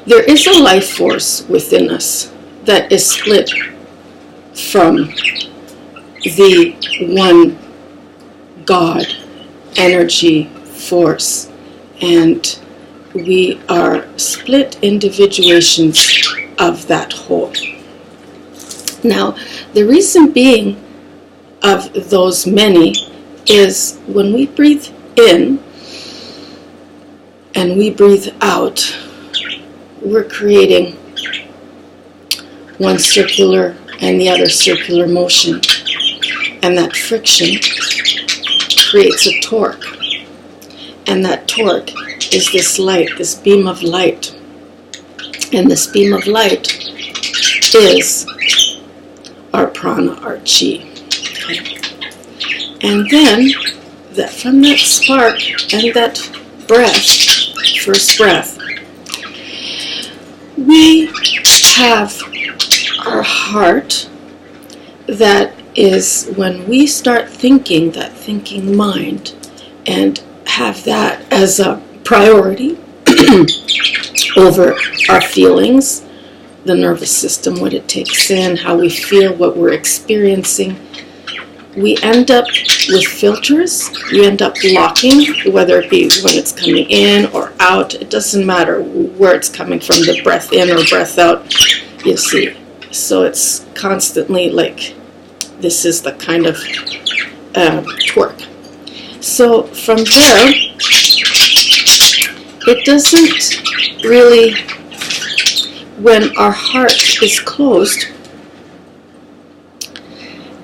there is a life force within us that is split from the one God energy force, and we are split individuations of that whole. Now, the reason being of those many is when we breathe in and we breathe out, we're creating one circular and the other circular motion, and that friction creates a torque, and that torque is this light, this beam of light, and this beam of light is our prana, our chi. Okay. And then that from that spark and that breath, first breath, we have our heart. That is when we start thinking, that thinking mind, and have that as a priority over our feelings, the nervous system, what it takes in, how we feel, what we're experiencing. We end up with filters. We end up blocking, whether it be when it's coming in or out. It doesn't matter where it's coming from, the breath in or breath out, you see. So it's constantly like, this is the kind of torque. So from there, it doesn't really, when our heart is closed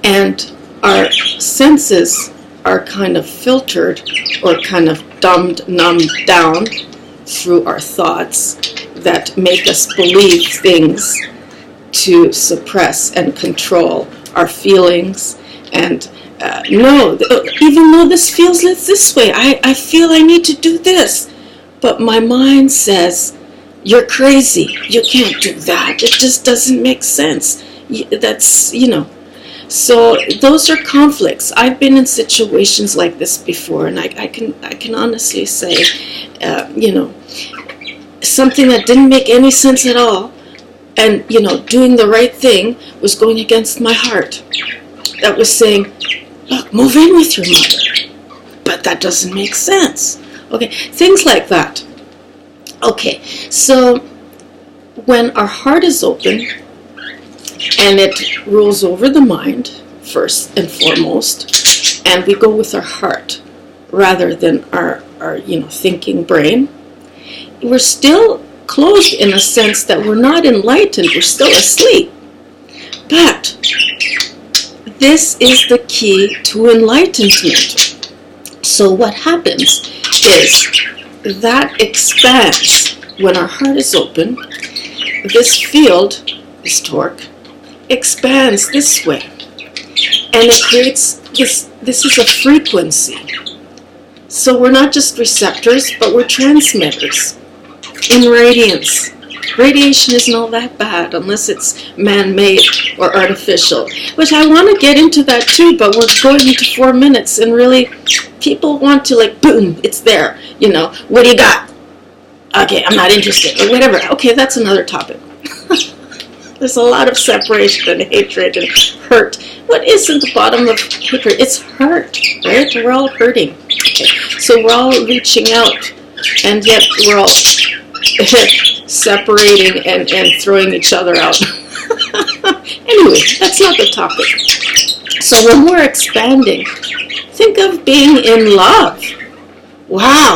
and our senses are kind of filtered or kind of numbed down through our thoughts that make us believe things to suppress and control our feelings, and no, even though this feels this way, I feel I need to do this, but my mind says, you're crazy, you can't do that, it just doesn't make sense. That's, so those are conflicts. I've been in situations like this before, and I can honestly say, something that didn't make any sense at all, and, doing the right thing was going against my heart. That was saying, look, move in with your mother. But that doesn't make sense. Okay, things like that. Okay, so when our heart is open and it rules over the mind, first and foremost, and we go with our heart rather than our thinking brain, we're still closed in a sense that we're not enlightened, we're still asleep. But this is the key to enlightenment. So what happens is that expands when our heart is open. This field, this torque, expands this way. And it creates this is a frequency. So we're not just receptors, but we're transmitters. In radiance. Radiation isn't all that bad unless it's man-made or artificial, which I want to get into that too, but we're going into 4 minutes, and really people want to boom, it's there, what do you got? Okay, I'm not interested, or whatever. Okay, that's another topic. There's a lot of separation and hatred and hurt. What is at the bottom of hatred? It's hurt, right? We're all hurting. Okay. So we're all reaching out, and yet we're all separating and throwing each other out. Anyway, that's not the topic. So when we're expanding, think of being in love. Wow,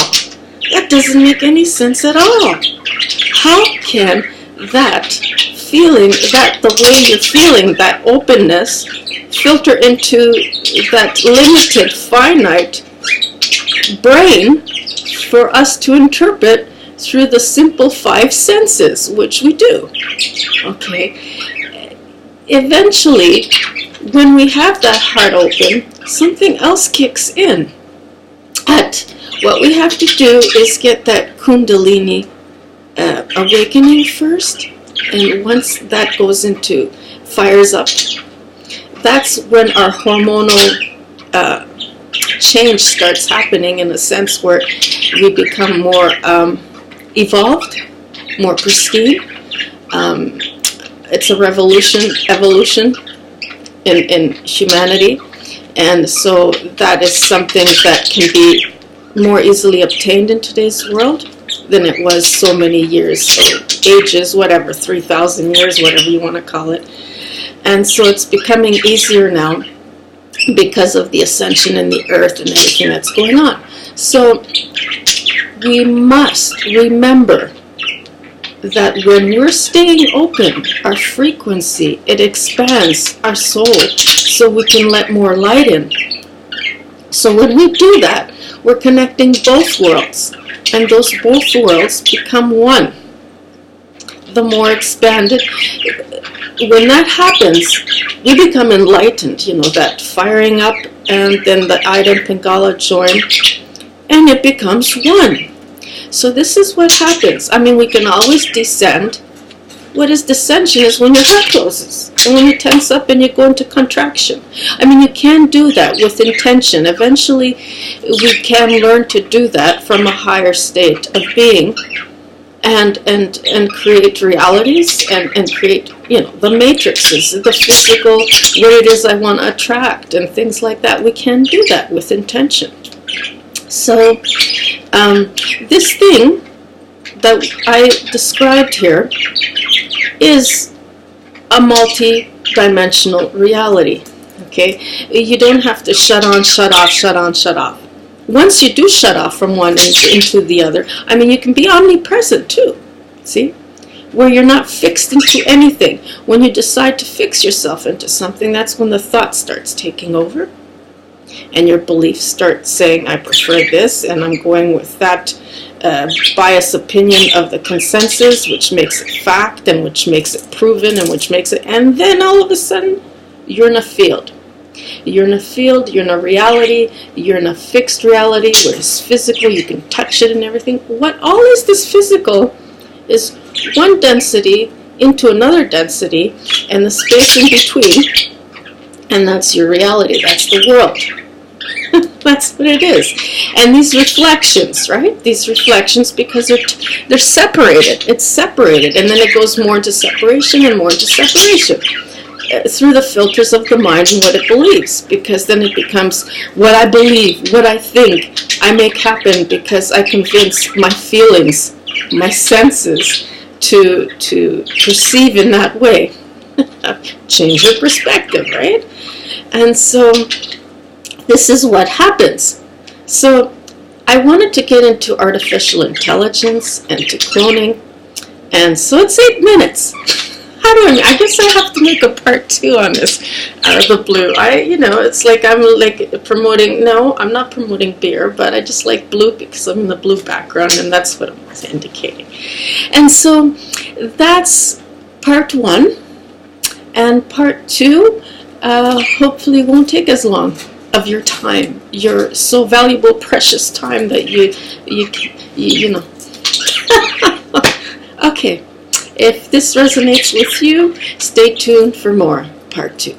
that doesn't make any sense at all. How can that feeling, that the way you're feeling, that openness, filter into that limited, finite brain for us to interpret through the simple 5 senses, which we do? Okay. Eventually, when we have that heart open, something else kicks in. What we have to do is get that Kundalini awakening first, and once that goes into, fires up, that's when our hormonal change starts happening, in a sense where we become more evolved, more pristine. It's a evolution in humanity, and so that is something that can be more easily obtained in today's world than it was so many years, or ages, whatever, 3,000 years, whatever you want to call it. And so it's becoming easier now because of the ascension in the earth and everything that's going on. So we must remember that when we're staying open, our frequency, it expands our soul so we can let more light in. So when we do that, we're connecting both worlds, and those both worlds become one. The more expanded, when that happens, we become enlightened, that firing up, and then the Ida and Pingala join, and it becomes one. So this is what happens. I mean, we can always descend. What is descension is when your heart closes, and when you tense up and you go into contraction. I mean, you can do that with intention. Eventually, we can learn to do that from a higher state of being, and create realities, and create, the matrices, the physical, what it is I want to attract, and things like that. We can do that with intention. So this thing that I described here is a multi-dimensional reality. Okay, you don't have to shut on, shut off, shut on, shut off. Once you do shut off from one into the other, I mean, you can be omnipresent too. See, where you're not fixed into anything. When you decide to fix yourself into something, that's when the thought starts taking over, and your beliefs start saying, I prefer this, and I'm going with that biased opinion of the consensus, which makes it fact, and which makes it proven, and which makes it, and then all of a sudden, you're in a field. You're in a field, you're in a reality, you're in a fixed reality where it's physical, you can touch it and everything. What all is this physical is one density into another density, and the space in between, and that's your reality, that's the world. That's what it is. And these reflections, right? These reflections, because they're separated. It's separated, and then it goes more into separation and more into separation through the filters of the mind and what it believes, because then it becomes what I believe, what I think, I make happen because I convince my feelings, my senses to perceive in that way. Change your perspective, right? And so this is what happens. So I wanted to get into artificial intelligence and to cloning, and so it's 8 minutes. How do I guess I have to make a part 2 on this out of the blue. It's like I'm like promoting, no, I'm not promoting beer, but I just like blue because I'm in the blue background, and that's what I'm indicating. And so that's part 1, and part 2 hopefully won't take as long of your time, your so valuable, precious time that you know. Okay. If this resonates with you, stay tuned for more, part 2.